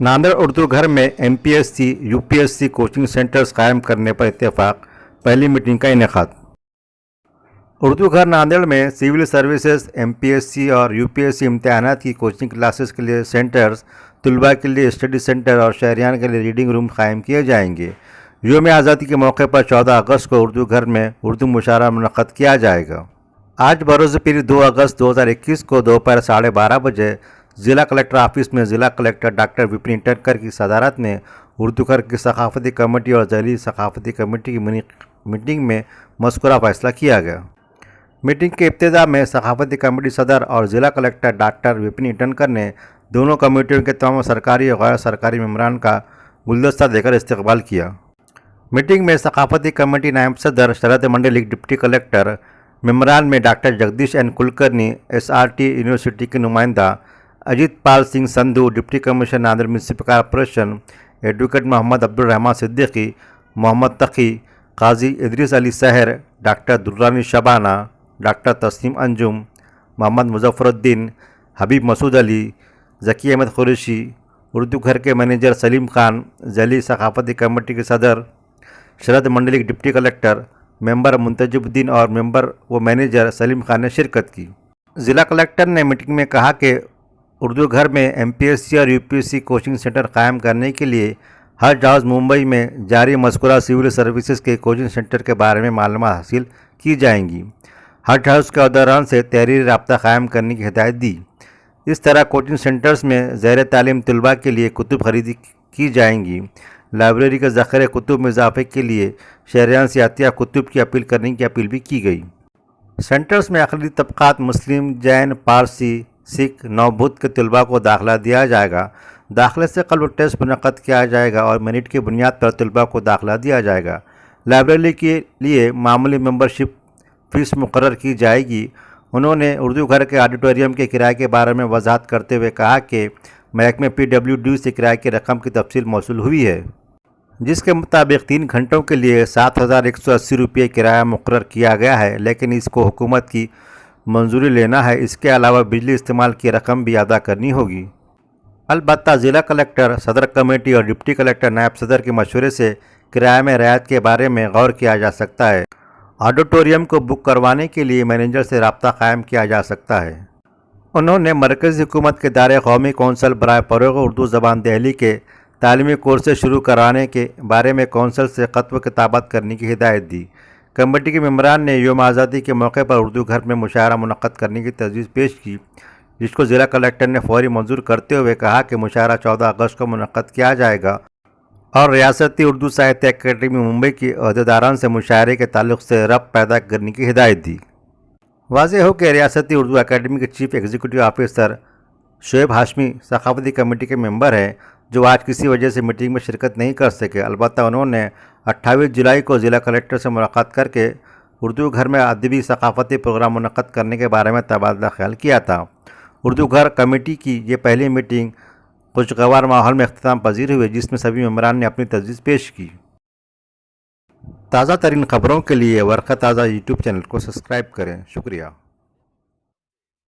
नांदेड़ उर्दू घर में MPSC UPSC coaching centres कायम करने पर इत्तेफाक, पहली मीटिंग का इनेकाद। उर्दू घर नांदेड़ में सिविल सर्विसेज, MPSC और UPSC इम्तहानात की कोचिंग क्लासेस के लिए सेंटर्स, तलबा के लिए स्टडी सेंटर और शहरियान के लिए रीडिंग रूम कायम किए जाएंगे। यौम आज़ादी के मौके पर 14 अगस्त को उर्दू घर में उर्दू मुशायरा मुनक़्क़द किया जाएगा। आज बरोज़ पीर 2 अगस्त 2021 को दोपहर 12:30 बजे ज़िला कलेक्टर ऑफिस में ज़िला कलेक्टर डॉक्टर विपिन ईटनकर की सदारत में उर्दू घर की सकाफ़ती कमेटी और ज़ैली सकाफ़ती कमेटी की मीटिंग में मज़कूरा फ़ैसला किया गया। मीटिंग के इब्तिदा में सकाफ़ती कमेटी सदर और ज़िला कलेक्टर डॉक्टर विपिन ईटनकर ने दोनों कमेटियों के तमाम सरकारी और गैर सरकारी मेम्बरान का गुलदस्ता देकर इस्तकबाल किया। मीटिंग में सकाफ़ती कमेटी नायब सदर शरद मंडल डिप्टी कलेक्टर, मेम्बरान में doctor Jagdish N Kulkarni SRT university के नुमाइंदा, Ajit Pal Singh Sandhu deputy commissioner Nanded municipal corporation, advocate Mohammad Abdul Rahman Siddiqui, Mohammad Taqi, Qazi Idris Ali Sahar, doctor Durrani Shabana, doctor Tasneem Anjum, Mohammad Muzaffaruddin, Habib Masood Ali, Zaki Ahmed Qureshi, Urdu Ghar के मैनेजर सलीम खान, ज़ैली सकाफ़ती कमेटी के सदर शरद मंडली डिप्टी कलेक्टर, मेंबर मुंतजिबुद्दीन और मेंबर व मैनेजर सलीम खान ने शिरकत की। ज़िला कलेक्टर ने मीटिंग में कहा कि उर्दू घर में MPSC और UPSC कोचिंग सेंटर कायम करने के लिए हज हाउस मुंबई में जारी मज़कूरा सिविल सर्विसेज के कोचिंग सेंटर के बारे में मालूमात हासिल की जाएंगी। हज हाउस के दौरान से तहरीरी राब्ता कायम करने की हिदायत दी। इस तरह कोचिंग सेंटर्स में ज़ैर तालीम तलबा के लिए कुतुब खरीदी की जाएंगी। लाइब्रेरी के ज़ख़ीरे कुतुब में इजाफे के लिए शहरियान से अतिया कुतुब की अपील करने की अपील भी की गई। सेंटर्स में अक़ली तबक़ात मुस्लिम, जैन, पारसी, सिख, नवबुद्ध के तलबा को दाखिला दिया जाएगा। दाखिले से कबल टेस्ट मुनक़्क़द किया जाएगा और मेरिट की बुनियाद पर तलबा को दाखिला दिया जाएगा। लाइब्रेरी के लिए मामूली मेंबरशिप फ़ीस मुकर्रर की जाएगी। उन्होंने उर्दू घर के ऑडिटोरियम के किराए के बारे में वजाहत करते हुए कहा कि महकमे PWD से किराए की रकम की तफसील मौसूल हुई है, जिसके मुताबिक 3 घंटों के लिए 7,180 रुपये किराया मुकर्रर किया गया है, लेकिन इसको हुकूमत की मंजूरी लेना है। इसके अलावा बिजली इस्तेमाल की रकम भी अदा करनी होगी। अलबत्ता ज़िला कलेक्टर, सदर कमेटी और डिप्टी कलेक्टर नायब सदर के मशवरे से किराए में रियायत के बारे में गौर किया जा सकता है। ऑडिटोरियम को बुक करवाने के लिए मैनेजर से रब्ता कायम किया जा सकता है। उन्होंने मरकज़ी हुकूमत के दायरे कौमी कौंसल बराए फ़रोग़ उर्दू ज़बान दिल्ली के तालीमी कोर्सेज शुरू कराने के बारे में कौंसल से ख़त व किताबत करने की हिदायत दी। कमेटी के मेम्बरान ने यौम आज़ादी के मौके पर उर्दू घर में मुशायरा मुनक़्क़द करने की तजवीज़ पेश की, जिसको ज़िला कलेक्टर ने फ़ौरी मंजूर करते हुए कहा कि मुशायरा 14 अगस्त को मुनक़्क़द किया जाएगा और रियासती उर्दू साहित्य अकेडमी मुंबई की अहदेदारान से मुशायरे के ताल्लुक़ से रब्त पैदा करने की हिदायत दी। वाज़ेह हो कि रियासती उर्दू अकेडमी के chief executive officer Shoaib Hashmi सकाफ़ती कमेटी के मेंबर हैं, जो आज किसी वजह से मीटिंग में शिरकत नहीं कर सके। अलबत्ता उन्होंने 28 जुलाई को ज़िला कलेक्टर से मुलाकात करके उर्दू घर में अदबी सकाफ़ती प्रोग्राम मुनक़्क़द करने के बारे में तबादला ख्याल किया था। उर्दू घर कमेटी की ये पहली मीटिंग खुशगवार माहौल में इख्तिताम पजीर हुई, जिसमें सभी मेम्बरान ने अपनी तजवीज़ पेश की। ताज़ा तरीन ख़बरों के लिए वर्क़ा ताज़ा यूट्यूब चैनल को सब्सक्राइब करें। शुक्रिया।